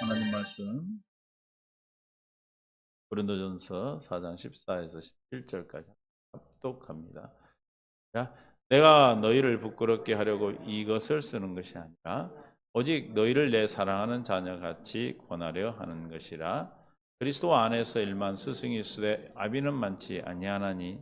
하나님 말씀 고린도전서 4장 14에서 17절까지 합독합니다. 자, 내가 너희를 부끄럽게 하려고 이것을 쓰는 것이 아니라 오직 너희를 내 사랑하는 자녀같이 권하려 하는 것이라. 그리스도 안에서 일만 스승이 있으되 아비는 많지 아니하나니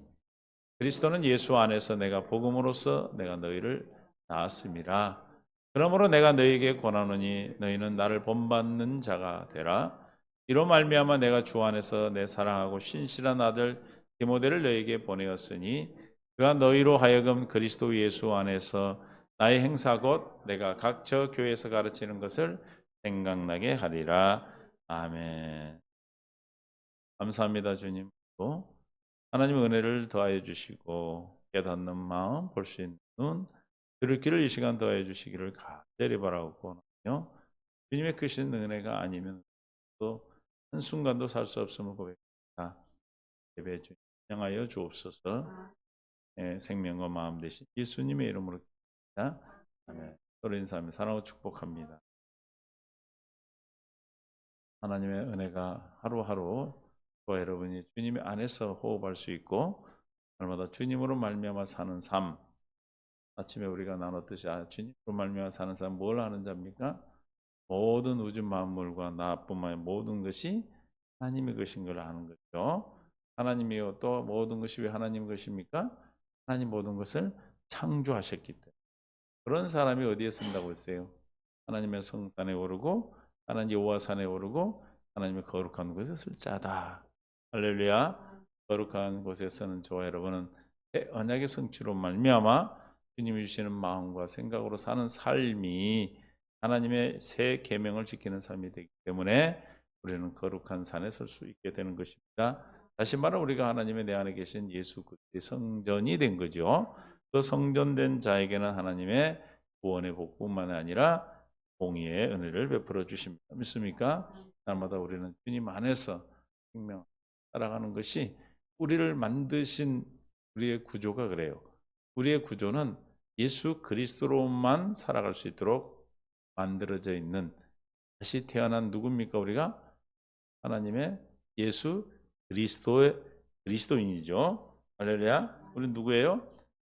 그리스도는 예수 안에서 내가 복음으로써 내가 너희를 낳았음이라. 그러므로 내가 너희에게 권하노니 너희는 나를 본받는 자가 되라. 이로 말미암아 내가 주 안에서 내 사랑하고 신실한 아들 디모데를 너희에게 보내었으니 그가 너희로 하여금 그리스도 예수 안에서 나의 행사 곧 내가 각처 교회에서 가르치는 것을 생각나게 하리라. 아멘. 감사합니다, 주님. 하나님의 은혜를 더하여 주시고 깨닫는 마음, 볼 수 있는 눈, 들을 길을 이 시간 더하여 주시기를 간절히 바라고 원하며 주님의 크신 은혜가 아니면 또 한순간도 살 수 없음을 고백합니다. 예배 주님 향하여 주옵소서. 생명과 마음 되신 예수님의 이름으로 기도합니다. 아멘. 서로 인사하며 사랑하고 축복합니다. 하나님의 은혜가 하루하루 저와 여러분이 주님의 안에서 호흡할 수 있고 날마다 주님으로 말미암아 사는 삶. 아침에 우리가 나눴듯이 주님으로 말미암아 사는 삶 뭘 하는 자입니까? 모든 우주 만물과 나뿐만 아니라 모든 것이 하나님의 것인 걸 아는 거죠. 하나님이요 또 모든 것이 왜 하나님 것입니까? 하나님 모든 것을 창조하셨기 때문에. 그런 사람이 어디에 쓴다고 했어요? 하나님의 성산에 오르고 하나님 여호와 산에 오르고 하나님의 거룩한 곳에 쓸 자다. 할렐루야. 거룩한 곳에 서는 저와 여러분은 언약의 성취로 말미암아 주님이 주시는 마음과 생각으로 사는 삶이 하나님의 새 계명을 지키는 삶이 되기 때문에 우리는 거룩한 산에 설 수 있게 되는 것입니다. 다시 말해 우리가 하나님의 내 안에 계신 예수 그리스도의 성전이 된 거죠. 그 성전된 자에게는 하나님의 구원의 복뿐만 아니라 공의의 은혜를 베풀어 주십니다. 믿습니까? 날마다 우리는 주님 안에서 생명 살아가는 것이 우리를 만드신 우리의 구조가 그래요. 우리의 구조는 예수 그리스도로만 살아갈 수 있도록 만들어져 있는 다시 태어난 누굽니까? 우리가 하나님의 예수 그리스도의 그리스도인이죠. 할렐루야. 우리는 누구예요?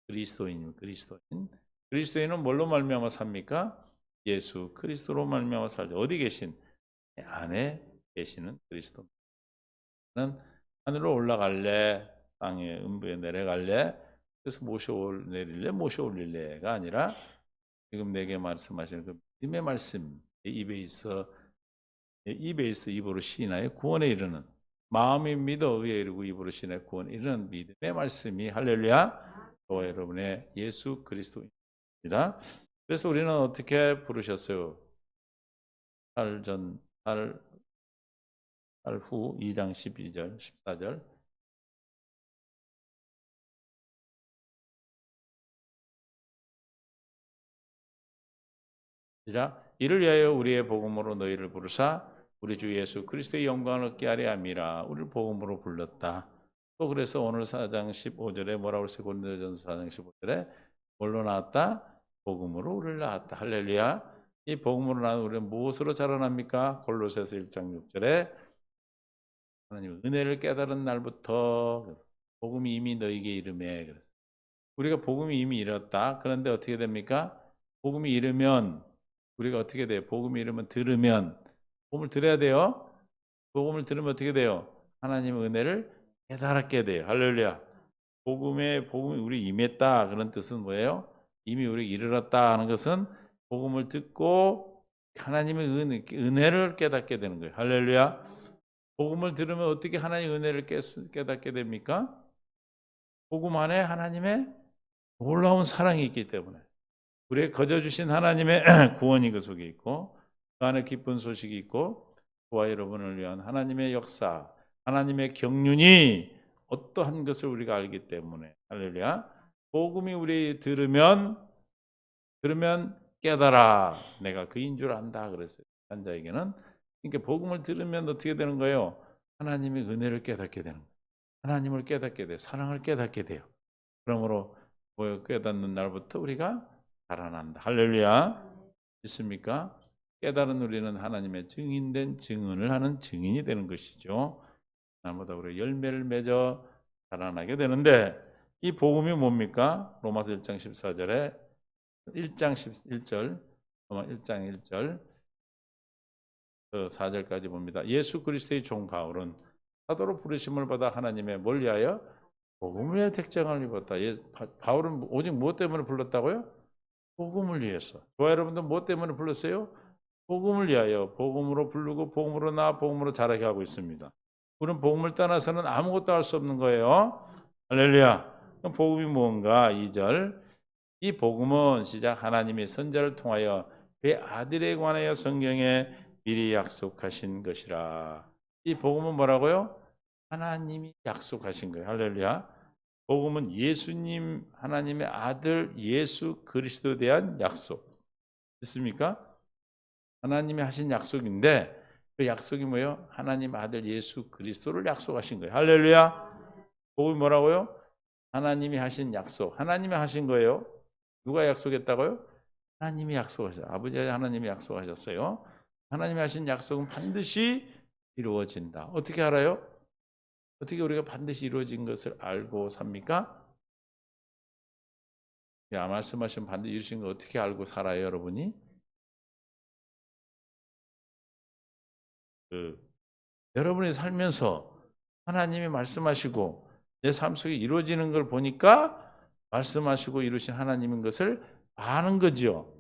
그리스도인입니다. 그리스도인. 그리스도인은 뭘로 말미암아 삽니까? 예수 그리스도로 말미암아 살죠. 어디 계신? 내 안에 계시는 그리스도. 나는 하늘로 올라갈래? 땅에 음부에 내려갈래? 그래서 내릴래? 올릴래가 아니라 지금 내게 말씀하시는 그 믿음의 말씀 입에 있어 입으로 시인하여 구원에 이르는 마음이 믿어 의에 이르고 입으로 시인하여 구원에 이르는 믿음의 말씀이 할렐루야 저와 여러분의 예수 그리스도입니다. 그래서 우리는 어떻게 부르셨어요? 달 후 2장 12절 14절 시작. 이를 위하여 우리의 복음으로 너희를 부르사 우리 주 예수 그리스도의 영광을 얻게 하려 함이라. 우리를 복음으로 불렀다. 또 그래서 오늘 4장 15절에 뭐라고 했어요? 고린도전서 4장 15절에 뭘로 나왔다? 복음으로 우리를 낳았다. 할렐루야. 이 복음으로 낳은 우리는 무엇으로 자라납니까? 골로새서 1장 6절에 하나님 은혜를 깨달은 날부터 복음이 이미 너에게 이름에 그랬어요. 우리가 복음이 이미 이뤘다. 그런데 어떻게 됩니까? 복음이 이르면 우리가 어떻게 돼요? 복음이 이르면 들으면 복음을 들어야 돼요. 복음을 들으면 어떻게 돼요? 하나님의 은혜를 깨달았게 돼요. 할렐루야. 복음이 우리 임했다. 그런 뜻은 뭐예요? 이미 우리 이르렀다 하는 것은 복음을 듣고 하나님의 은혜를 깨닫게 되는 거예요. 할렐루야. 복음을 들으면 어떻게 하나님의 은혜를 깨닫게 됩니까? 복음 안에 하나님의 놀라운 사랑이 있기 때문에 우리에게 거저 주신 하나님의 구원이 그 속에 있고 그 안에 기쁜 소식이 있고 저와 여러분을 위한 하나님의 역사, 하나님의 경륜이 어떠한 것을 우리가 알기 때문에 할렐루야. 복음이 우리 들으면 깨달아 내가 그인 줄 안다 그랬어요. 한 자에게는 그러니까 복음을 들으면 어떻게 되는 거예요? 하나님의 은혜를 깨닫게 되는 거예요. 하나님을 깨닫게 돼요. 사랑을 깨닫게 돼요. 그러므로 깨닫는 날부터 우리가 자라난다. 할렐루야. 있습니까? 깨달은 우리는 하나님의 증인된 증언을 하는 증인이 되는 것이죠. 날마다 우리가 열매를 맺어 자라나게 되는데 이 복음이 뭡니까? 로마서 1장 14절에 1장 11절 로마 1장 1절 4절까지 봅니다. 예수 그리스도의 종 바울은 사도로 부르심을 받아 하나님의 뭘 위하여? 복음을 위하여 택정을 입었다. 바울은 오직 무엇 때문에 불렀다고요? 복음을 위해서. 저와 여러분들 무엇 때문에 불렀어요? 복음을 위하여. 복음으로 부르고 복음으로 나 복음으로 자라게 하고 있습니다. 우리는 복음을 떠나서는 아무것도 할 수 없는 거예요. 할렐루야. 그럼 복음이 뭔가? 2절. 이 복음은 시작 하나님이 선자를 통하여 그의 아들에 관하여 성경에 미리 약속하신 것이라. 이 복음은 뭐라고요? 하나님이 약속하신 거예요. 할렐루야. 복음은 예수님 하나님의 아들 예수 그리스도에 대한 약속. 있습니까? 하나님이 하신 약속인데 그 약속이 뭐예요? 하나님 아들 예수 그리스도를 약속하신 거예요. 할렐루야. 복음이 뭐라고요? 하나님이 하신 약속. 하나님이 하신 거예요. 누가 약속했다고요? 하나님이 약속하셨어요. 아버지 하나님이 약속하셨어요. 하나님이 하신 약속은 반드시 이루어진다. 어떻게 알아요? 어떻게 우리가 반드시 이루어진 것을 알고 삽니까? 야, 말씀하신 반드시 이루신 거 어떻게 알고 살아요, 여러분이? 여러분이 살면서 하나님이 말씀하시고 내 삶 속에 이루어지는 걸 보니까 말씀하시고 이루신 하나님인 것을 아는 거죠.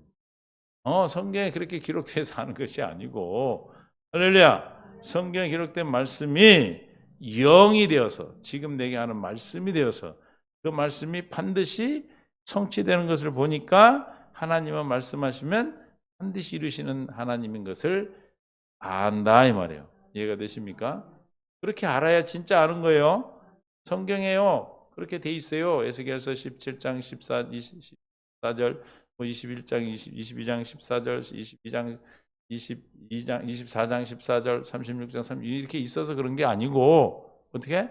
성경에 그렇게 기록돼서 하는 것이 아니고 할렐루야. 성경에 기록된 말씀이 영이 되어서 지금 내게 하는 말씀이 되어서 그 말씀이 반드시 성취되는 것을 보니까 하나님은 말씀하시면 반드시 이루시는 하나님인 것을 안다 이 말이에요. 이해가 되십니까? 그렇게 알아야 진짜 아는 거예요. 성경에요. 그렇게 돼 있어요. 에스겔서 17장 14절 21장 22장 14절 22장 24장 14절 36장 3 이렇게 있어서 그런 게 아니고 어떻게?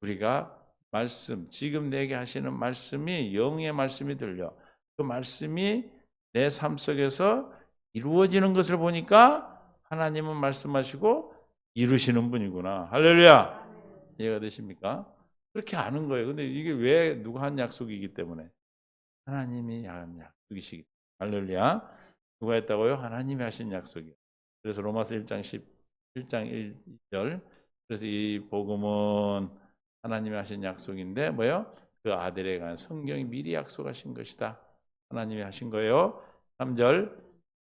우리가 말씀 지금 내게 하시는 말씀이 영의 말씀이 들려. 그 말씀이 내 삶 속에서 이루어지는 것을 보니까 하나님은 말씀하시고 이루시는 분이구나. 할렐루야. 이해가 되십니까? 그렇게 아는 거예요. 근데 이게 왜 누가 한 약속이기 때문에 하나님이 한 약속이시기 때문에. 할렐루야. 누가 했다고요? 하나님이 하신 약속이에요. 그래서 로마서 1장 1절 그래서 이 복음은 하나님이 하신 약속인데 뭐예요? 그 아들에 관한 성경이 미리 약속하신 것이다. 하나님이 하신 거예요. 3절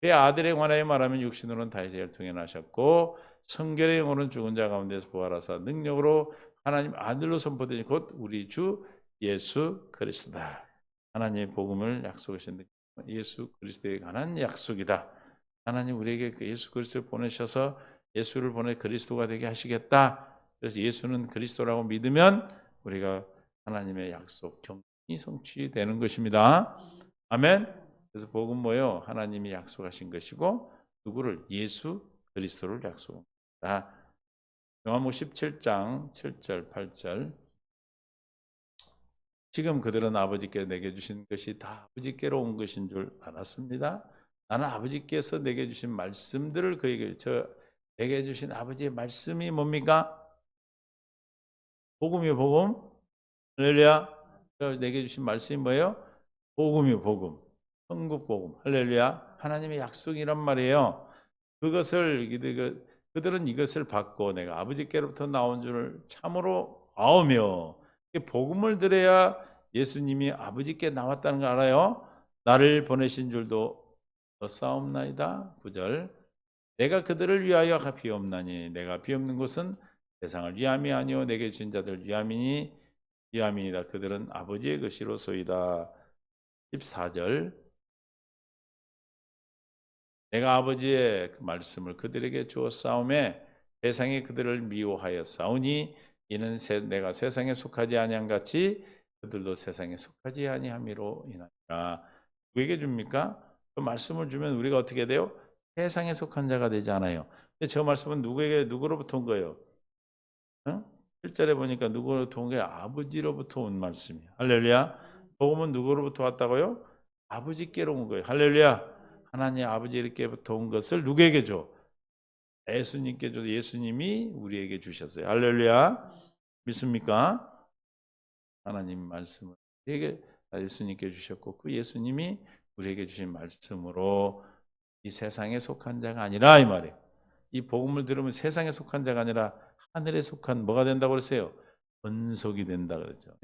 그 아들에 관하여 말하면 육신으로는 다윗을 통해 나셨고 성결의 영으로는 죽은 자 가운데서 부활하사 능력으로 하나님 아들로 선포되니 곧 우리 주 예수 그리스도다. 하나님의 복음을 약속하신 예수 그리스도에 관한 약속이다. 하나님 우리에게 그 예수 그리스도를 보내셔서 예수를 보내 그리스도가 되게 하시겠다. 그래서 예수는 그리스도라고 믿으면 우리가 하나님의 약속 경륜이 성취되는 것입니다. 아멘. 그래서 복음 뭐예요? 하나님이 약속하신 것이고 누구를? 예수 그리스도를 약속합니다. 요한복음 17장 7절 8절 지금 그들은 아버지께 내게 주신 것이 다 아버지께로 온 것인 줄 알았습니다. 나는 아버지께서 내게 주신 말씀들을 그에게 내게 주신 아버지의 말씀이 뭡니까? 복음이요, 복음. 할렐루야. 내게 주신 말씀이 뭐예요? 복음이요, 복음. 천국 복음. 할렐루야. 하나님의 약속이란 말이에요. 그들은 이것을 받고 내가 아버지께로부터 나온 줄을 참으로 아오며 복음을 들어야 예수님이 아버지께 나왔다는 걸 알아요. 나를 보내신 줄도 얻사옵나이다. 9절 내가 그들을 위하여 비옵나니 내가 비옵는 곳은 세상을 위함이 아니요 내게 주신 자들 위함이니이다. 그들은 아버지의 것이로소이다. 14절 내가 아버지의 그 말씀을 그들에게 주어 싸움에 세상이 그들을 미워하여 싸우니 이는 내가 세상에 속하지 아니한 같이 그들도 세상에 속하지 아니함이로 인하니라. 누구에게 줍니까? 그 말씀을 주면 우리가 어떻게 돼요? 세상에 속한 자가 되지 않아요. 근데 저 말씀은 누구로부터 온 거예요? 1절에 보니까 누구로부터 온 거예요? 아버지로부터 온 말씀이에요. 할렐루야. 복음은 누구로부터 왔다고요? 아버지께로 온 거예요. 할렐루야. 하나님 아버지께부터 온 것을 누구에게 줘? 예수님께 줘도 예수님이 우리에게 주셨어요. 할렐루야. 믿습니까? 하나님 말씀을 우리에게 예수님께 주셨고 그 예수님이 우리에게 주신 말씀으로 이 세상에 속한 자가 아니라 이 말이에요. 이 복음을 들으면 세상에 속한 자가 아니라 하늘에 속한 뭐가 된다고 그랬어요? 권속이 된다 그랬죠.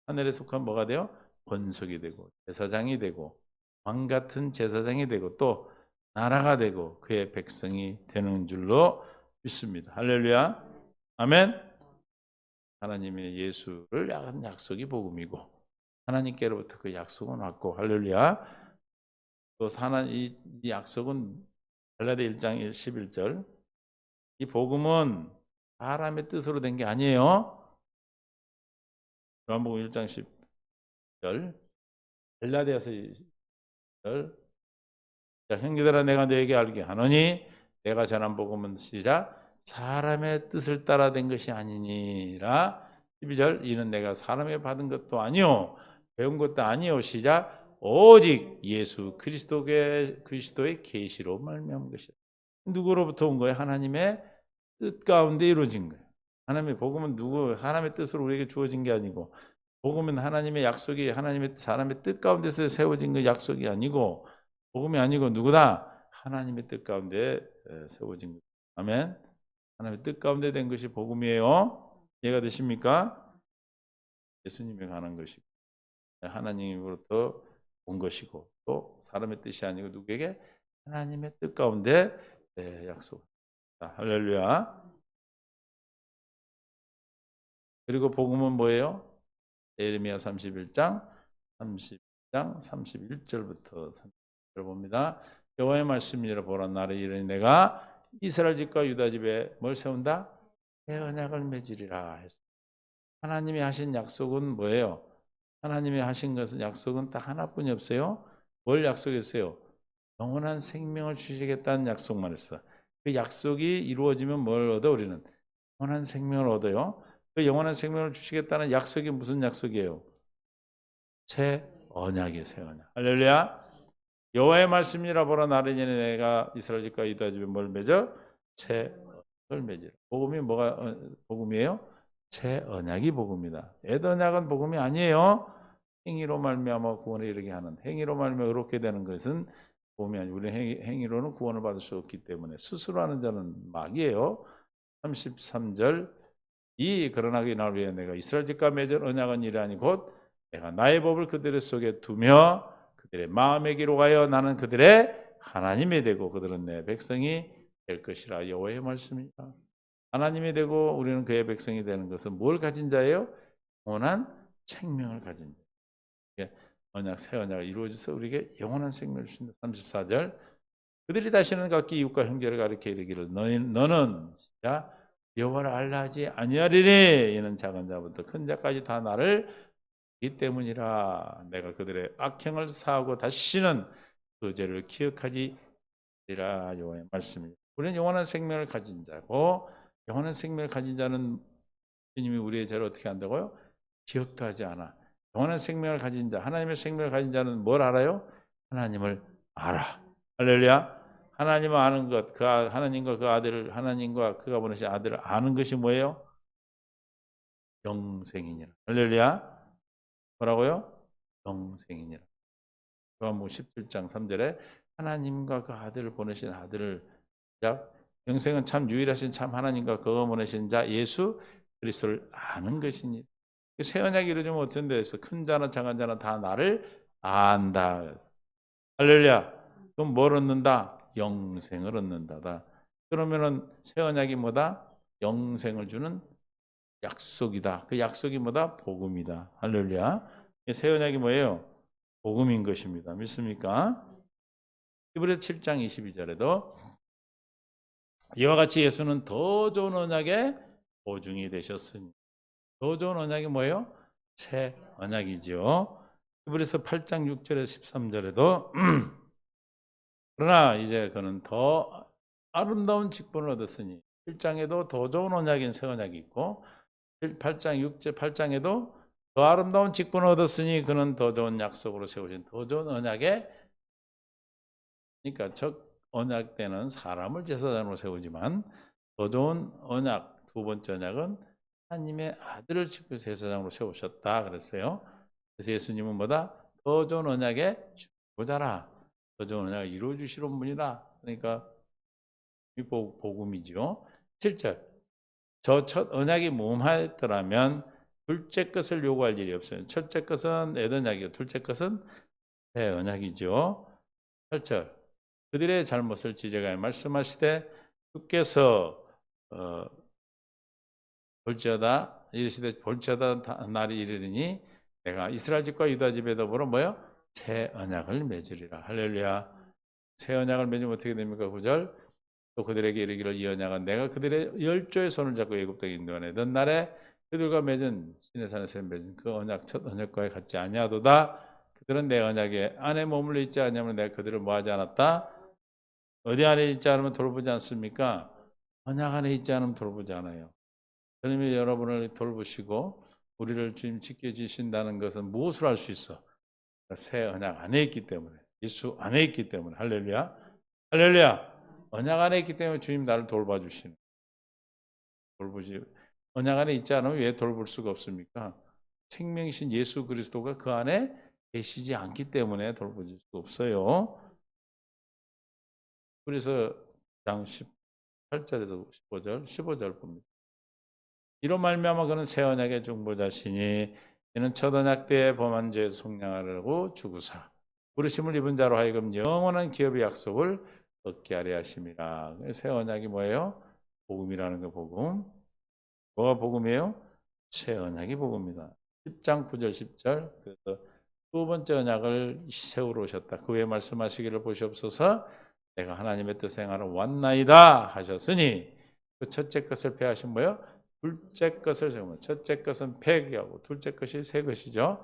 하늘에 속한 뭐가 돼요? 권속이 되고 제사장이 되고 왕 같은 제사장이 되고 또 나라가 되고 그의 백성이 되는 줄로 믿습니다. 할렐루야. 아멘. 하나님의 예수를 한 약속이 복음이고 하나님께로부터 그 약속은 왔고 할렐루야. 또 이 약속은 갈라디아 1장 11절 이 복음은 사람의 뜻으로 된 게 아니에요. 요한복음 1장 10절 갈라디아서 10절 자, 형제들아 내가 너에게 알게 하노니 내가 전한 복음은 시작 사람의 뜻을 따라 된 것이 아니니라 12절 이는 내가 사람의 받은 것도 아니요 배운 것도 아니요 시작 오직 예수 그리스도의 계시로 말미암은 것이다. 누구로부터 온 거예요? 하나님의 뜻 가운데 이루어진 거예요. 하나님의 복음은 하나님의 뜻으로 우리에게 주어진 게 아니고 복음은 하나님의 약속이 하나님의 사람의 뜻 가운데서 세워진 그 약속이 아니고 복음이 아니고 누구다? 하나님의 뜻 가운데 세워진 것. 아멘. 하나님의 뜻 가운데 된 것이 복음이에요. 이해가 되십니까? 예수님에 관한 것이고 하나님으로부터 온 것이고 또 사람의 뜻이 아니고 누구에게? 하나님의 뜻 가운데 약속. 할렐루야. 그리고 복음은 뭐예요? 예레미야 31장 31절부터 30절 봅니다. 여호와의 말씀이라 보라 나를 이르니 내가 이스라엘 집과 유다 집에 뭘 세운다? 새 언약을 맺으리라 했어요. 하나님이 하신 약속은 뭐예요? 하나님이 하신 것은 약속은 딱 하나뿐이 없어요. 뭘 약속했어요? 영원한 생명을 주시겠다는 약속만 했어. 그 약속이 이루어지면 뭘 얻어 우리는? 영원한 생명을 얻어요. 그 영원한 생명을 주시겠다는 약속이 무슨 약속이에요? 새 언약이에요. 새 언약. 할렐루야. 여호와의 말씀이라 보라 나를 이르니 내가 이스라엘 집과 유다 집에 뭘 맺어? 새 언약을 맺으라. 복음이 뭐가 복음이에요? 새 언약이 복음이다. 옛 언약은 복음이 아니에요. 행위로 말미암아 구원에 이르게 하는 행위로 말미암아 의롭게 되는 것은 복음이 아니고 우리 행위로는 구원을 받을 수 없기 때문에 스스로 하는 자는 막이에요. 33절 그러나 이날 위해 내가 이스라엘 집과 맺은 언약은 이러하니 곧 내가 나의 법을 그들의 속에 두며 그들의 마음에 기록하여 나는 그들의 하나님이 되고 그들은 내 백성이 될 것이라 여호와의 말씀이다. 하나님이 되고 우리는 그의 백성이 되는 것은 뭘 가진 자예요? 영원한 생명을 가진 자. 언약, 새 언약을 이루어져서 우리에게 영원한 생명을 주신다. 34절 그들이 다시는 각기 이웃과 형제를 가리켜 이르기를 너는 진짜 여호와를 알라 하지 아니하리니 이는 작은 자부터 큰 자까지 다 나를 이 때문이라 내가 그들의 악행을 사하고 다시는 그 죄를 기억하지 않으리라 여호와의 말씀입니다. 우리는 영원한 생명을 가진 자고 영원한 생명을 가진 자는 주님이 우리의 죄를 어떻게 한다고요? 기억도 하지 않아. 영원한 생명을 가진 자, 하나님의 생명을 가진 자는 뭘 알아요? 하나님을 알아. 할렐루야. 하나님을 아는 것, 하나님과 그 아들을 하나님과 그가 보내신 아들을 아는 것이 뭐예요? 영생이니라. 할렐루야. 뭐라고요? 영생이니라. 요한복음 17장 3절에 하나님과 그 아들을 보내신 아들을 영생은 참 유일하신 참 하나님과 그가 보내신 자 예수 그리스도를 아는 것이니 새 언약이 이루어지면 어떤 데에서 큰 자나 작은 자나 다 나를 안다. 할렐루야. 그럼 뭘 얻는다? 영생을 얻는다다. 그러면은 새 언약이 뭐다? 영생을 주는 약속이다. 그 약속이 뭐다? 복음이다. 할렐루야. 새 언약이 뭐예요? 복음인 것입니다. 믿습니까? 히브리서 7장 22절에도 이와 같이 예수는 더 좋은 언약의 보증이 되셨으니 더 좋은 언약이 뭐예요? 새 언약이죠. 히브리서 8장 6절에서 13절에도 그러나 이제 그는 더 아름다운 직분을 얻었으니 7장에도 더 좋은 언약인 새 언약이 있고 8장 6절 8장에도 더 아름다운 직분을 얻었으니 그는 더 좋은 약속으로 세우신 더 좋은 언약의 그러니까 첫 언약 때는 사람을 제사장으로 세우지만 더 좋은 언약, 두 번째 언약은 하나님의 아들을 직접 제사장으로 세우셨다 그랬어요. 그래서 예수님은 뭐다? 더 좋은 언약의 중보자라. 더 좋은 언약을 이루어 주시는 분이다. 그러니까 이 복음이죠. 7절. 저 첫 언약이 무함하였더라면 둘째 것을 요구할 일이 없어요. 첫째 것은 에덴약이고 둘째 것은 새 언약이죠. 8절. 그들의 잘못을 지적하여 말씀하시되 주께서 볼지어다 이르시되 볼지어다 날이 이르리니 내가 이스라엘 집과 유다 집에 더불어 뭐요? 새 언약을 맺으리라. 할렐루야. 새 언약을 맺으면 어떻게 됩니까? 9절. 또 그들에게 이르기를 이 언약은 내가 그들의 열조의 손을 잡고 애굽 땅에 인도하내던 날에 그들과 맺은 시내산에서 맺은 그 언약 첫 언약과에 같지 아니하도다. 그들은 내 언약에 안에 머물러 있지 않냐면 내가 그들을 뭐하지 않았다. 어디 안에 있지 않으면 돌보지 않습니까? 언약 안에 있지 않으면 돌보지 않아요. 주님이 여러분을 돌보시고 우리를 주님 지켜주신다는 것은 무엇을 할 수 있어? 새 언약 안에 있기 때문에, 예수 안에 있기 때문에. 할렐루야. 할렐루야. 언약 안에 있기 때문에 주님 나를 돌봐주시는. 돌보지. 언약 안에 있지 않으면 왜 돌볼 수가 없습니까? 생명이신 예수 그리스도가 그 안에 계시지 않기 때문에 돌보실 수 없어요. 그래서 장 18절에서 15절 봅니다. 이로 말미암아 그는 새 언약의 중보자시니 이는 첫 언약 때에 범한 죄 속량하려고 주구사 부르심을 입은 자로 하여금 영원한 기업의 약속을 얻게 하려 하심이라. 새 언약이 뭐예요? 복음이라는 거 복음. 뭐가 복음이에요? 새 언약이 복음이다. 10장 9절 10절. 그래서 두 번째 언약을 세우러 오셨다. 그 후에 말씀하시기를 보시옵소서. 내가 하나님의 뜻을 행하러 왔나이다 하셨으니 그 첫째 것을 폐하신 뭐예요? 둘째 것을 세우면 첫째 것은 폐기하고 둘째 것이 새 것이죠.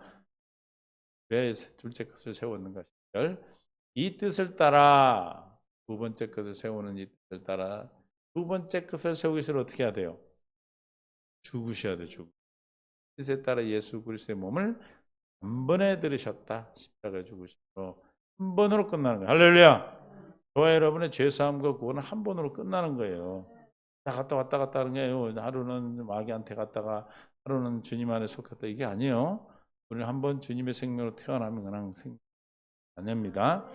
왜 둘째 것을 세웠는가 싶을 이 뜻을 따라 두 번째 것을 세우는 이 뜻을 따라 두 번째 것을 세우기 위해서 어떻게 해야 돼요? 죽으셔야 돼요. 뜻에 따라 예수 그리스도의 몸을 한 번에 들으셨다. 십자가에 죽으심으로 한 번으로 끝나는 거예요. 할렐루야. 저와 여러분의 죄사함과 구원은 한 번으로 끝나는 거예요. 왔다 갔다 하는 게 하루는 마귀한테 갔다가 하루는 주님 안에 속했다 이게 아니에요. 우리는 한번 주님의 생명으로 태어나면 그냥 생명 아닙니다.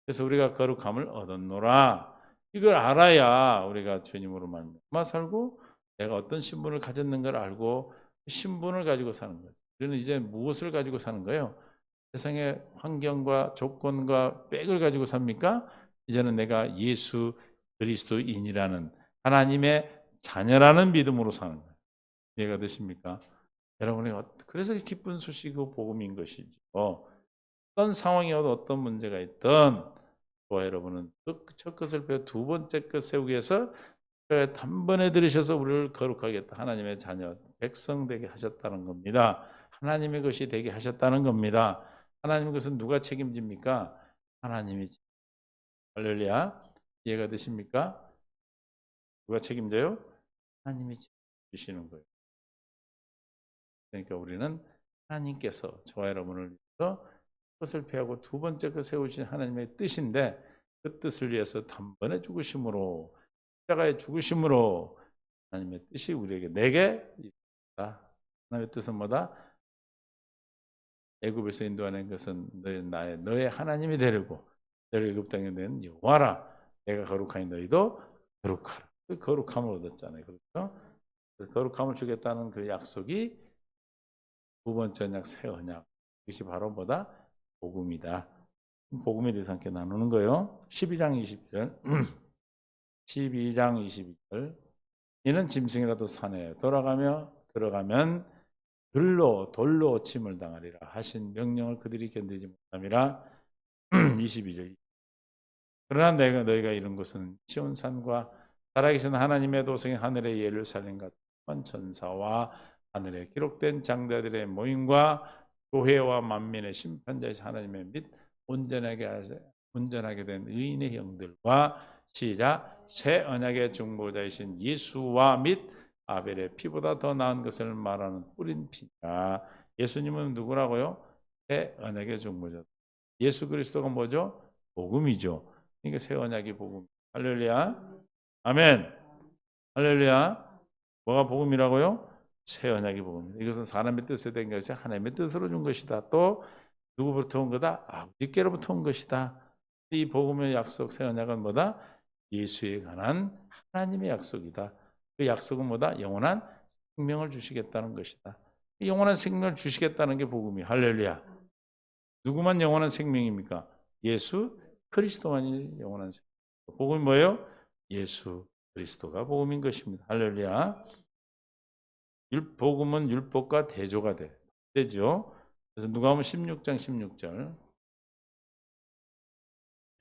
그래서 우리가 거룩함을 얻었노라. 이걸 알아야 우리가 주님으로 말미암아 살고 내가 어떤 신분을 가졌는가를 알고 신분을 가지고 사는 거죠. 우리는 이제 무엇을 가지고 사는 거예요? 세상의 환경과 조건과 빽을 가지고 삽니까? 이제는 내가 예수 그리스도인이라는 하나님의 자녀라는 믿음으로 사는 거예요. 이해가 되십니까? 여러분이 그래서 기쁜 소식이고 복음인 것이죠. 어떤 상황이어도 어떤 문제가 있든 저와 여러분은 첫 것을 배워 두 번째 것 세우기 위해서 단번에 들으셔서 우리를 거룩하게 했다. 하나님의 자녀, 백성 되게 하셨다는 겁니다. 하나님의 것이 되게 하셨다는 겁니다. 하나님의 것은 누가 책임집니까? 하나님이. 할렐루야. 이해가 되십니까? 누가 책임져요? 하나님이 책임지시는 거예요. 그러니까 우리는 하나님께서 저와 여러분을 위해서 것을 폐하고 두 번째 그 세우신 하나님의 뜻인데 그 뜻을 위해서 단번에 죽으심으로 십자가의 죽으심으로 하나님의 뜻이 우리에게 내게 있다. 하나님의 뜻은 뭐다? 애굽에서 인도하는 것은 너의 하나님이 되려고 너를 애굽 땅에 낸 여호와라. 내가 거룩하니 너희도 거룩하라. 그 거룩함을 얻었잖아요. 그렇죠? 그 거룩함을 주겠다는 그 약속이 두 번째 언약, 새 언약. 이것이 바로 뭐다? 복음이다. 복음에 대해서 함께 나누는 거예요. 12장 20절. 12장 22절. 이는 짐승이라도 산에 들어가면 돌로 침을 당하리라 하신 명령을 그들이 견디지 못함이라. 22절. 그러나 너희가 이룬 것은 시온산과 살아계신 하나님의 도성인 하늘의 예루살렘과 천사와 하늘에 기록된 장자들의 모임과 교회와 만민의 심판자이신 하나님의 및 온전하게 된 의인의 형들과 시작 새 언약의 중보자이신 예수와 및 아벨의 피보다 더 나은 것을 말하는 뿌린 피라. 예수님은 누구라고요? 새 언약의 중보자. 예수 그리스도가 뭐죠? 복음이죠. 이게 새 언약이 복음. 할렐루야. 아멘. 할렐루야. 뭐가 복음이라고요? 새 언약이 복음입니다. 이것은 사람의 뜻에 된 것이 하나님의 뜻으로 준 것이다. 또 누구부터 온 거다? 아버지께로부터 온 것이다. 이 복음의 약속 새 언약은 뭐다? 예수에 관한 하나님의 약속이다. 그 약속은 뭐다? 영원한 생명을 주시겠다는 것이다. 영원한 생명을 주시겠다는 게 복음이. 할렐루야. 누구만 영원한 생명입니까? 예수 그리스도만이 영원한 생명. 복음이 뭐예요? 예수 그리스도가 복음인 것입니다. 할렐루야. 복음은 율법과 대조가 되죠. 그래서 누가복음 16장 16절.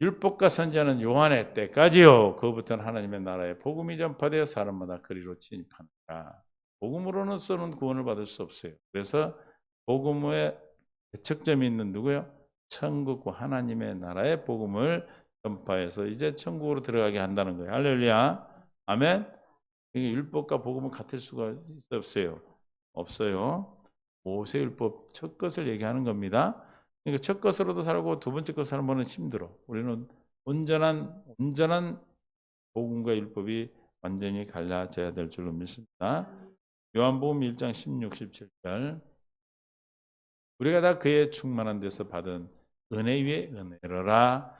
율법과 선지자는 요한의 때까지요. 그부터는 하나님의 나라에 복음이 전파되어 사람마다 그리로 진입합니다. 복음으로는 구원을 받을 수 없어요. 그래서 복음의 대척점이 있는 누구요? 천국과 하나님의 나라의 복음을 전파해서 이제 천국으로 들어가게 한다는 거예요. 할렐루야. 아멘. 율법과 복음은 같을 수가 없어요. 없어요. 모세율법 첫 것을 얘기하는 겁니다. 그러니까 첫 것으로도 살고 두 번째 것 살면은 힘들어. 우리는 온전한 복음과 율법이 완전히 갈라져야 될 줄로 믿습니다. 요한복음 1장 16, 17절. 우리가 다 그의 충만한 데서 받은 은혜 위에 은혜로라.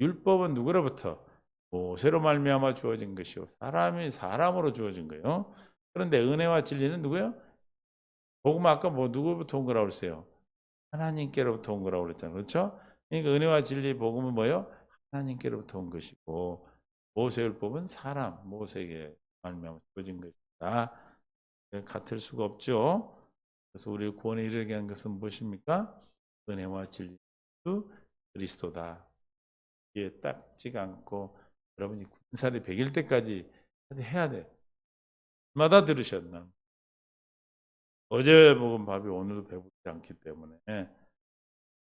율법은 누구로부터? 모세로 말미암아 주어진 것이요 사람이 사람으로 주어진 거예요. 그런데 은혜와 진리는 누구예요? 복음은 아까 뭐 누구부터 온 거라고 그랬어요? 하나님께로부터 온 거라고 그랬잖아요. 그렇죠? 그러니까 은혜와 진리 복음은 뭐예요? 하나님께로부터 온 것이고 모세율법은 사람 모세에게 말미암아 주어진 것이다. 같을 수가 없죠. 그래서 우리 구원에 이르게 한 것은 무엇입니까? 은혜와 진리 그리스도다. 이게 딱지가 않고 여러분이 군살이 100일 때까지 해야 돼. 마다 들으셨나? 어제 먹은 밥이 오늘도 배부르지 않기 때문에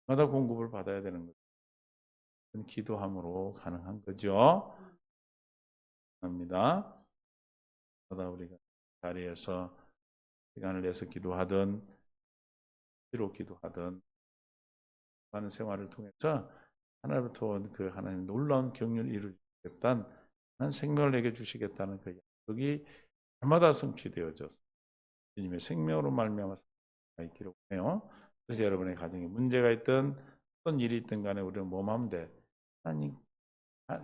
마다 공급을 받아야 되는 거죠. 기도함으로 가능한 거죠. 합니다. 마다 우리가 자리에서 시간을 내서 기도하든 기로 기도하든 하는 생활을 통해서 하나님부터 온 그 하나님 놀라운 경륜을 이루겠다는 생명을 내게 주시겠다는 그 약속이 날마다 성취되어져서 주님의 생명으로 말미암아서 있기로 해요. 그래서 여러분의 가정에 문제가 있든 어떤 일이 있든 간에 우리는 뭐만 하면 돼? 하나님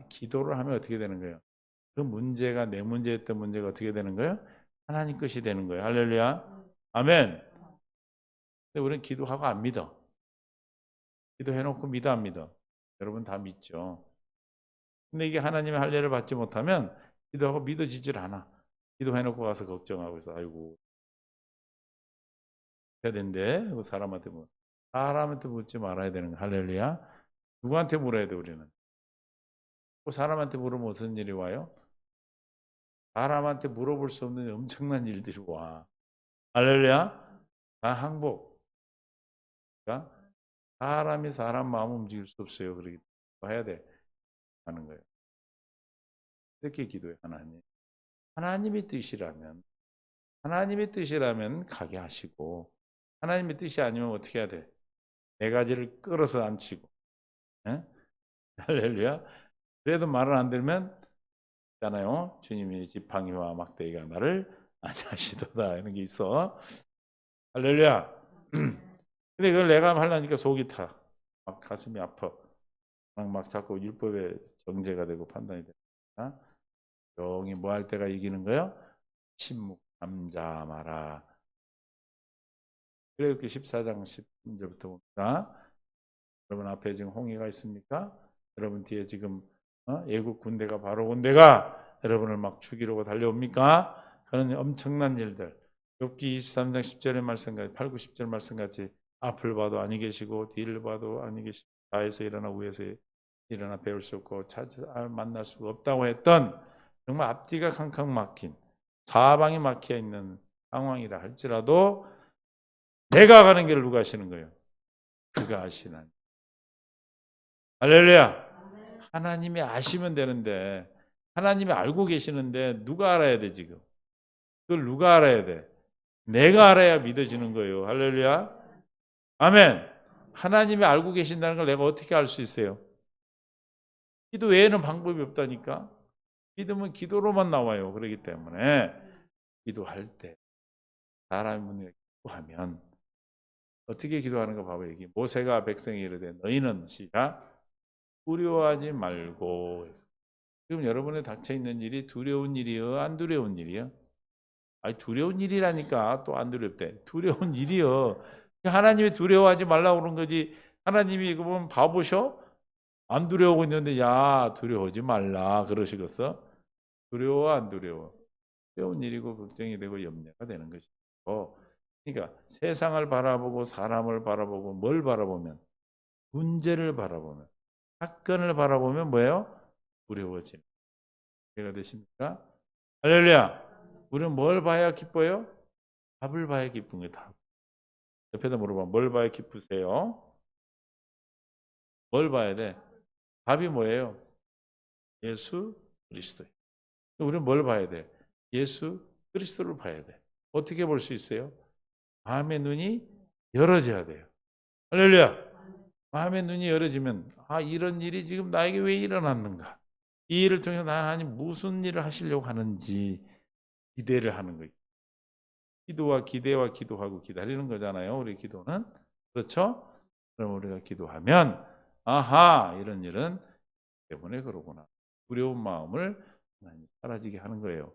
기도를 하면 어떻게 되는 거예요? 그 문제가 내 문제였던 문제가 어떻게 되는 거예요? 하나님 것이 되는 거예요. 할렐루야. 아멘. 근데 우리는 기도하고 안 믿어. 기도해놓고 믿어 안 믿어? 여러분 다 믿죠. 근데 이게 하나님의 할례를 받지 못하면 기도하고 믿어지질 않아. 기도해놓고 가서 걱정하고 있어. 아이고 해야 된대. 사람한테 묻지 말아야 되는 거. 할렐루야. 누구한테 물어야 돼 우리는? 사람한테 물으면 무슨 일이 와요? 사람한테 물어볼 수 없는 엄청난 일들이 와. 할렐루야. 다 항복. 그러니까 사람이 사람 마음 움직일 수 없어요. 그러기 때문에 해야 돼. 하는 거예요. 이렇게 기도해 하나님. 하나님의 뜻이라면 가게 하시고 하나님의 뜻이 아니면 어떻게 해야 돼? 네 가지를 끌어서 앉히고 할렐루야. 그래도 말을 안 들으면 있잖아요. 주님이 지팡이와 막대기가 나를 안하시도다 이런 게 있어. 할렐루야. 근데 그걸 내가 하려니까 속이 타. 막 가슴이 아파. 막 자꾸 율법의 정죄가 되고 판단이 됩니다. 조용히 뭐 할 때가 이기는 거야? 침묵 잠잠하라. 그래 이렇게 14장 10절부터 봅니다. 여러분 앞에 지금 홍해가 있습니까? 여러분 뒤에 지금 애국 군대가 바로 온 데가 여러분을 막 죽이려고 달려옵니까? 그런 엄청난 일들. 욥기 23장 10절의 말씀같이 8, 9, 10절 말씀같이 앞을 봐도 아니 계시고 뒤를 봐도 아니 계시고 좌에서 일어나 우에서 일어나 배울 수 없고 만날 수가 없다고 했던 정말 앞뒤가 캄캄 막힌 사방이 막혀 있는 상황이라 할지라도 내가 가는 길을 누가 하시는 거예요? 그가 아시나니. 할렐루야. 하나님이 아시면 되는데 하나님이 알고 계시는데 누가 알아야 돼 지금? 그걸 누가 알아야 돼? 내가 알아야 믿어지는 거예요. 할렐루야. 아멘. 하나님이 알고 계신다는 걸 내가 어떻게 알 수 있어요? 기도 외에는 방법이 없다니까. 믿음은 기도로만 나와요. 그렇기 때문에 기도할 때 사람이 기도하면 어떻게 기도하는가 봐봐요. 여기 모세가 백성에게 이르되 너희는 시작 두려워하지 말고. 지금 여러분의 닥쳐 있는 일이 두려운 일이요, 안 두려운 일이요? 아니 두려운 일이라니까 또 안 두렵대. 두려운 일이요. 하나님이 두려워하지 말라고 그런 거지. 하나님이 이거 보면 바보셔? 안 두려워하고 있는데 야 두려워하지 말라 그러시겠어? 두려워 안 두려워? 두려운 일이고 걱정이 되고 염려가 되는 것이고. 그러니까 세상을 바라보고 사람을 바라보고 뭘 바라보면 문제를 바라보면 사건을 바라보면 뭐예요? 두려워지는 때가 되십니까? 할렐루야. 우리는 뭘 봐야 기뻐요? 답을 봐야 기쁜 거예요. 답. 옆에다 물어봐. 뭘 봐야 기쁘세요? 뭘 봐야 돼? 답이 뭐예요? 예수 그리스도. 우리는 뭘 봐야 돼? 예수 그리스도를 봐야 돼. 어떻게 볼 수 있어요? 마음의 눈이 열어져야 돼요. 할렐루야. 마음의 눈이 열어지면 이런 일이 지금 나에게 왜 일어났는가? 이 일을 통해서 하나님 무슨 일을 하시려고 하는지 기대를 하는 거예요. 기도와 기대와 기도하고 기다리는 거잖아요. 우리 기도는. 그렇죠? 그럼 우리가 기도하면 이런 일은 때문에 그러구나. 두려운 마음을 하나님 사라지게 하는 거예요.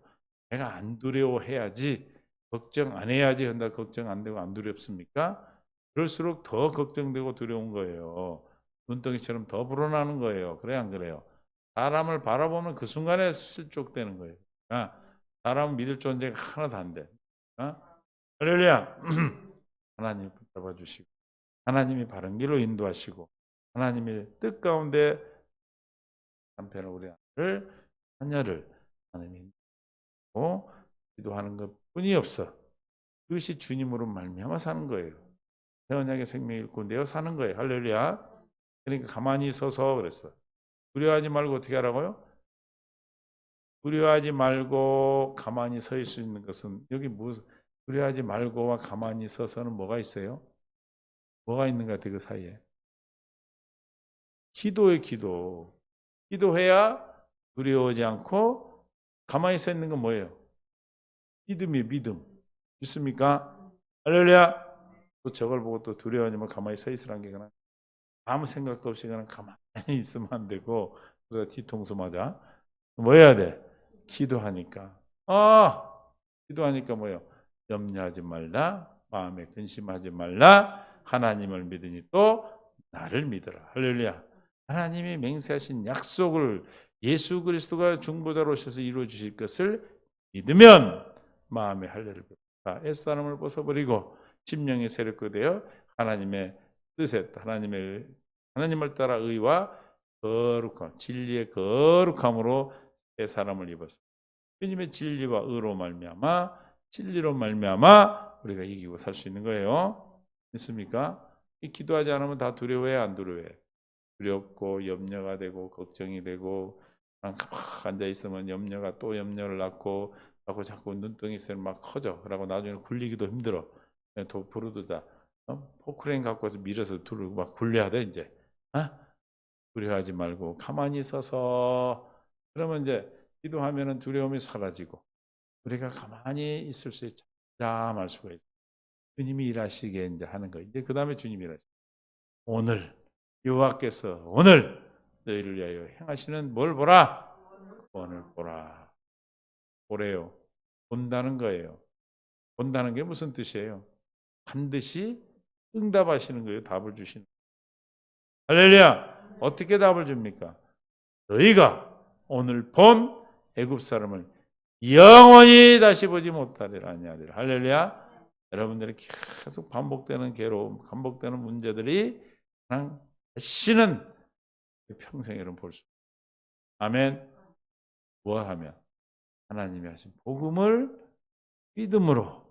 내가 안 두려워해야지, 걱정 안 해야지 한다. 걱정 안 되고 안 두렵습니까? 그럴수록 더 걱정되고 두려운 거예요. 눈덩이처럼 더 불어나는 거예요. 그래 안 그래요? 사람을 바라보면 그 순간에 실족되는 거예요. 사람은 믿을 존재가 하나도 안 돼. 할렐루야. 하나님 붙잡아 주시고 하나님이 바른 길로 인도하시고 하나님의 뜻 가운데 한편을 우리 아들을 자녀를 하나님이 기도하는 것뿐이 없어. 그것이 주님으로 말미암아 사는 거예요. 새 언약의 생명을 잃고 내어 사는 거예요. 할렐루야. 그러니까 가만히 서서 그랬어. 두려워하지 말고 어떻게 하라고요? 두려워하지 말고 가만히 서 있을 수 있는 것은 여기 무슨 두려워하지 말고와 가만히 서서는 뭐가 있어요? 뭐가 있는 것 같아요? 그 사이에 기도의 기도. 기도해야 두려워하지 않고 가만히 서 있는 건 뭐예요? 믿음이에요. 믿음. 믿습니까? 할렐루야. 또 저걸 보고 또 두려워하지만 가만히 서 있으라는 게 그냥 아무 생각도 없이 그냥 가만히 있으면 안 되고 그러다 뒤통수 맞아. 뭐 해야 돼? 기도하니까. 기도하니까 뭐예요? 염려하지 말라. 마음에 근심하지 말라. 하나님을 믿으니 또 나를 믿어라. 할렐루야. 하나님이 맹세하신 약속을 예수 그리스도가 중보자로 오셔서 이루어 주실 것을 믿으면 마음에 할례를 베풀라. 옛사람을 벗어버리고 심령이 새롭게 되어 하나님의 뜻에 하나님을 따라 의와 거룩함, 진리의 거룩함으로 새 사람을 입었어. 주님의 진리와 의로 말미암아 진리로 말미암아 우리가 이기고 살 수 있는 거예요. 믿습니까? 기도하지 않으면 다 두려워해 안 두려워해? 두렵고 염려가 되고 걱정이 되고 가만히 앉아 있으면 염려가 또 염려를 낳고 자꾸 눈덩이 셀 막 커져. 그러고 나중에 굴리기도 힘들어. 도 부르드다. 포크레인 갖고 와서 밀어서 둘을 막 굴려야 돼 이제. 두려워하지 말고 가만히 서서 그러면 이제 기도하면은 두려움이 사라지고 우리가 가만히 있을 수 있죠. 잠잠할 수가 있어. 주님이 일하시게 이제 하는 거. 이제 그 다음에 주님이 일하시. 오늘 여호와께서 오늘 너희를 위하여 행하시는 뭘 보라? 오늘 보라. 보래요. 본다는 거예요. 본다는 게 무슨 뜻이에요? 반드시 응답하시는 거예요. 답을 주시는. 할렐루야. 어떻게 답을 줍니까? 너희가 오늘 본 애굽 사람을 영원히 다시 보지 못하리라 아니하리라. 할렐루야. 여러분들이 계속 반복되는 괴로움, 반복되는 문제들이 그냥 다시는 평생에는 볼 수. 아멘. 무엇하면 하나님이 하신 복음을 믿음으로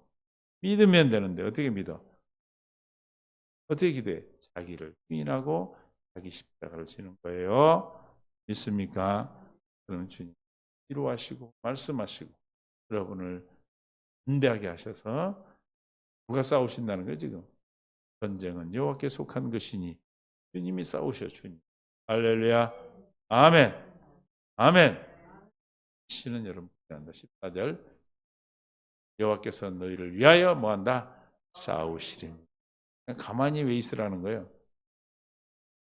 믿으면 되는데 어떻게 믿어? 어떻게 기도해? 자기를 부인하고 자기 십자가를 지는 거예요. 믿습니까? 그럼 주님 위로하시고 말씀하시고 여러분을 담대하게 하셔서 누가 싸우신다는 거예요 지금? 전쟁은 여호와께 속한 것이니 주님이 싸우셔 주님. 할렐루야. 아멘. 아멘. 신은 여러분 한다. 14절. 여호와께서 너희를 위하여 뭐한다? 싸우시리니. 가만히 왜 있으라는 거예요?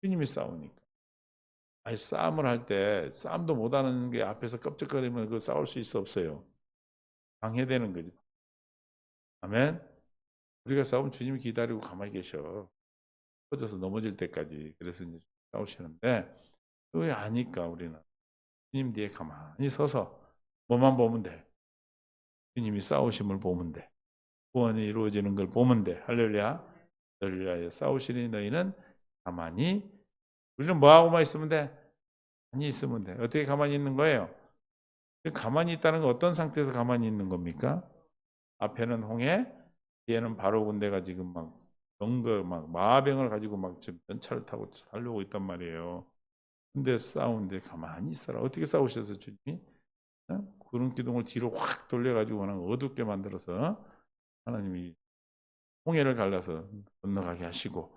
주님이 싸우니까. 아니 싸움을 할 때 싸움도 못하는 게 앞에서 껍적거리면 그 싸울 수 있어 없어요? 방해되는 거지. 아멘. 우리가 싸우면 주님이 기다리고 가만히 계셔. 터져서 넘어질 때까지. 그래서 이제 싸우시는데 왜 아니까 우리는 주님 뒤에 가만히 서서 뭐만 보면 돼. 주님이 싸우심을 보면 돼. 구원이 이루어지는 걸 보면 돼. 할렐루야. 너희를 위하여 싸우시니 너희는 가만히. 우리는 뭐하고만 있으면 돼? 가만히 있으면 돼. 어떻게 가만히 있는 거예요? 가만히 있다는 건 어떤 상태에서 가만히 있는 겁니까? 앞에는 홍해, 뒤에는 바로 군대가 지금 막 병거 막 마병을 가지고 막 지금 전차를 타고 달려오고 있단 말이에요. 근데 싸우는데 가만히 있어라. 어떻게 싸우셔서 주님이 구름 기둥을 뒤로 확 돌려가지고 그냥 어둡게 만들어서 하나님이 홍해를 갈라서 건너가게 하시고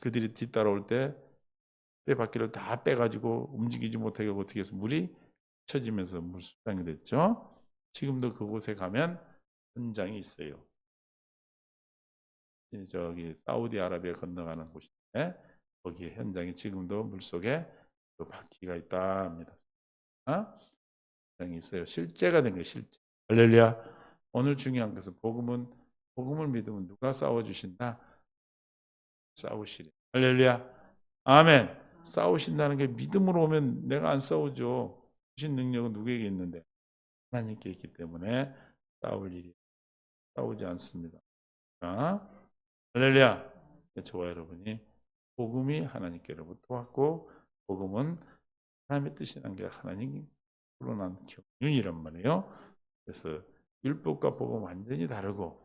그들이 뒤따라올 때 뼈바퀴를 다 빼가지고 움직이지 못하게 어떻게 해서 물이 쳐지면서 물수장이 됐죠. 지금도 그곳에 가면 현장이 있어요. 저기 사우디아라비아 건너가는 곳인데 거기에 현장이 지금도 물속에 그 바퀴가 있다 합니다. 현장이 있어요. 실제가 된 거예요. 실제. 할렐루야. 오늘 중요한 것은 복음을 믿으면 누가 싸워주신다? 싸우시리. 할렐루야. 아멘. 싸우신다는 게 믿음으로 오면 내가 안 싸우죠. 주신 능력은 누구에게 있는데? 하나님께 있기 때문에 싸울 일이 싸우지 않습니다. 할렐루야. 저와 여러분이 복음이 하나님께로부터 왔고 복음은 하나님의 뜻이란 게 하나님이 불어난 경륜이란 말이에요. 그래서 율법과 복음은 완전히 다르고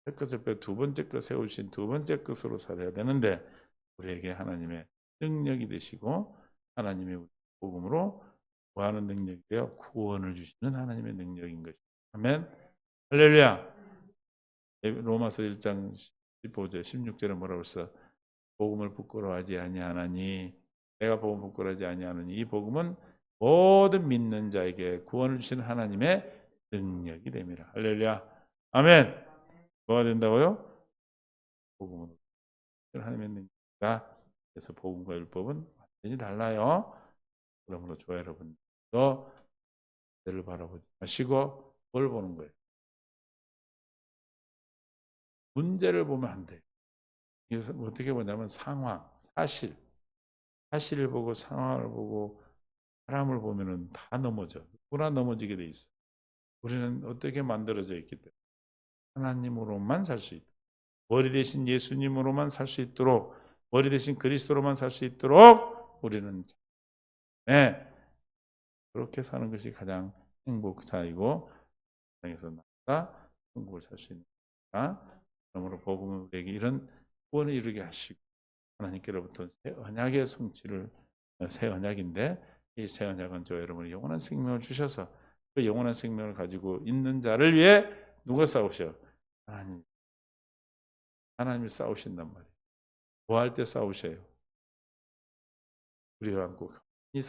첫 것을 빼 두 번째 것 세우신 두 번째 것으로 살아야 되는데 우리에게 하나님의 능력이 되시고 하나님의 복음으로 구하는 능력이 되어 구원을 주시는 하나님의 능력인 것입니다. 아멘. 할렐루야. 로마서 1장 15절 16절에 뭐라고 했어? 복음을 부끄러워하지 아니하나니 내가 복음 부끄러워하지 아니하느니 이 복음은 모든 믿는 자에게 구원을 주시는 하나님의 능력이 됩니다. 할렐루야. 아멘. 뭐가 된다고요? 복음은 하나님의 능력이다. 그래서 복음과 율법은 완전히 달라요. 그러므로 저와 여러분도 그를 바라보지 마시고 뭘 보는 거예요? 문제를 보면 안 돼요. 그래서 어떻게 보냐면 상황, 사실을 보고 상황을 보고 사람을 보면은 다 넘어져. 누구나 넘어지게 돼 있어. 우리는 어떻게 만들어져 있기 때문에 하나님으로만 살 수 있다. 머리 대신 예수님으로만 살 수 있도록 머리 대신 그리스도로만 살 수 있도록 우리는 그렇게 사는 것이 가장 행복자이고 세상에서 나가 행복을 살 수 있는 거다. 그러므로 복음은 우리에게 이런 구원을 이루게 하시고 하나님께로부터 새 언약의 성취를 새 언약인데 이 새 언약은 저 여러분의 영원한 생명을 주셔서 그 영원한 생명을 가지고 있는 자를 위해 누가 싸우셔? 하나님이 싸우신단 말이에요. 구할 때 싸우셔요. 우리가 안고 가만히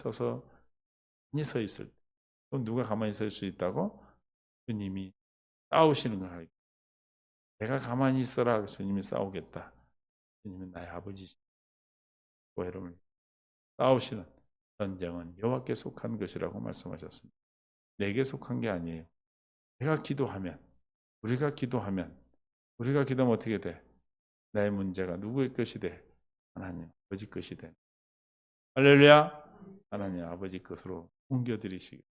서 있을 때 그럼 누가 가만히 설 수 있다고? 주님이 싸우시는 걸 알고 내가 가만히 있어라 주님이 싸우겠다. 주님은 나의 아버지시고 여러분 싸우시는 전쟁은 여호와께 속한 것이라고 말씀하셨습니다. 내게 속한 게 아니에요. 우리가 기도하면 우리가 기도하면 어떻게 돼? 나의 문제가 누구의 것이 돼? 하나님 아버지 것이 돼. 할렐루야. 하나님 아버지 것으로 옮겨드리시겠습니까?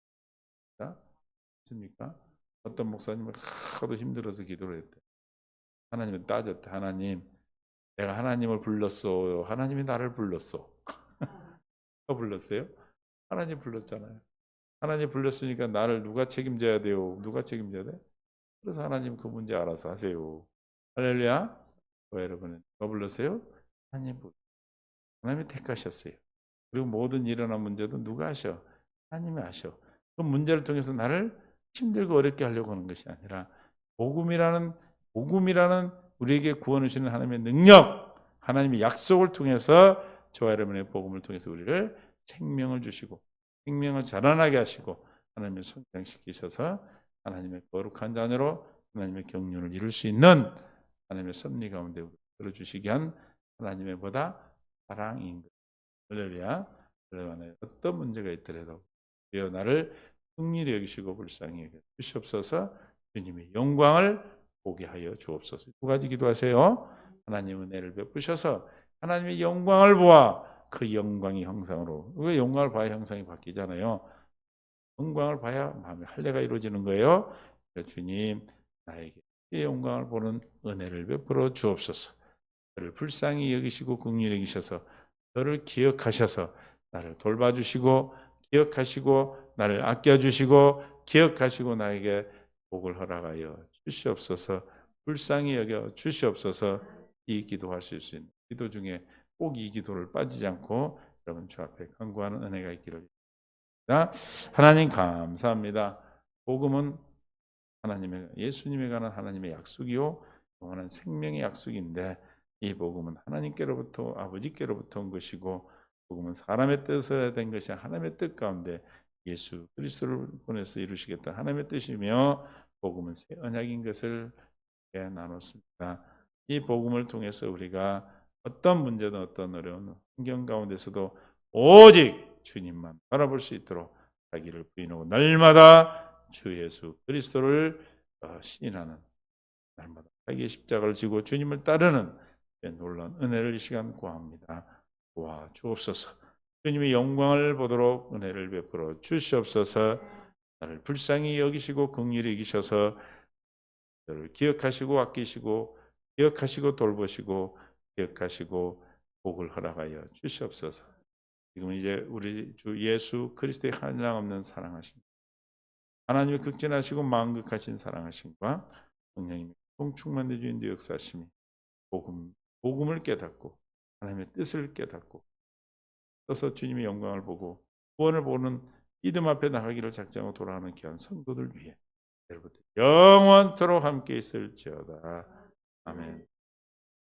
맞습니까? 어떤 목사님은 하도 힘들어서 기도를 했대. 하나님은 따졌대. 하나님 내가 하나님을 불렀어요. 하나님이 나를 불렀어. 누가 불렀어요? 하나님 불렀잖아요. 하나님 불렀으니까 나를 누가 책임져야 돼요? 누가 책임져야 돼? 그래서 하나님 그 문제 알아서 하세요. 할렐루야. 여러분은 누가 불렀어요? 하나님이 택하셨어요. 그리고 모든 일어난 문제도 누가 하셔? 하나님이 하셔. 그 문제를 통해서 나를 힘들고 어렵게 하려고 하는 것이 아니라 복음이라는 우리에게 구원을 주시는 하나님의 능력, 하나님의 약속을 통해서 저와 여러분의 복음을 통해서 우리를 생명을 주시고 생명을 자라나게 하시고 하나님을 성장시키셔서 하나님의 거룩한 자녀로 하나님의 경륜을 이룰 수 있는 하나님의 섭리 가운데 들어주시게 한 하나님의 보다 사랑인 것. 할렐루야. 그러나 어떤 문제가 있더라도 주여 나를 긍휼히 여기시고 불쌍히 여겨 주시옵소서. 주님의 영광을 보게 하여 주옵소서. 두 가지 기도하세요. 하나님 은혜를 베푸셔서 하나님의 영광을 보아 그 영광이 형상으로, 왜 영광을 봐야 형상이 바뀌잖아요. 영광을 봐야 마음의 할례가 이루어지는 거예요. 주님 나에게 이 영광을 보는 은혜를 베풀어 주옵소서. 저를 불쌍히 여기시고 긍휼히 여기셔서 저를 기억하셔서 나를 돌봐주시고 기억하시고 나를 아껴주시고 기억하시고 나에게 복을 허락하여 주시옵소서. 불쌍히 여겨 주시옵소서. 이 기도할 수 있는 기도 중에 꼭 이 기도를 빠지지 않고 여러분 주 앞에 간구하는 은혜가 있기를. 하나님 감사합니다. 복음은 하나님의 예수님에 관한 하나님의 약속이요 영원한 생명의 약속인데 이 복음은 하나님께로부터 아버지께로부터 온 것이고 복음은 사람의 뜻으로 된 것이 하나님의 뜻 가운데 예수 그리스도를 보내서 이루시겠다 하나님의 뜻이며 복음은 새 언약인 것을 나눴습니다. 이 복음을 통해서 우리가 어떤 문제든 어떤 어려운 환경 가운데서도 오직 주님만 바라볼 수 있도록 자기를 부인하고 날마다 주 예수 그리스도를 시인하는 날마다 자기의 십자가를 지고 주님을 따르는 놀라운 은혜를 이 시간 구합니다. 와 주옵소서. 주님의 영광을 보도록 은혜를 베풀어 주시옵소서. 나를 불쌍히 여기시고 긍휼히 여기셔서 저를 기억하시고 아끼시고 기억하시고 돌보시고 기억하시고 복을 허락하여 주시옵소서. 지금 이제 우리 주 예수 그리스도의 한량없는 사랑하심, 하나님의 극진하시고 만극하신 사랑하심과 성령님의 통충만내 주인도 역사하심이 복음을 깨닫고 하나님의 뜻을 깨닫고 떠서 주님의 영광을 보고 구원을 보는 믿음 앞에 나가기를 작정하고 돌아가는 귀한 성도들 위해 여러분들 영원토록 함께 있을지어다. 아멘.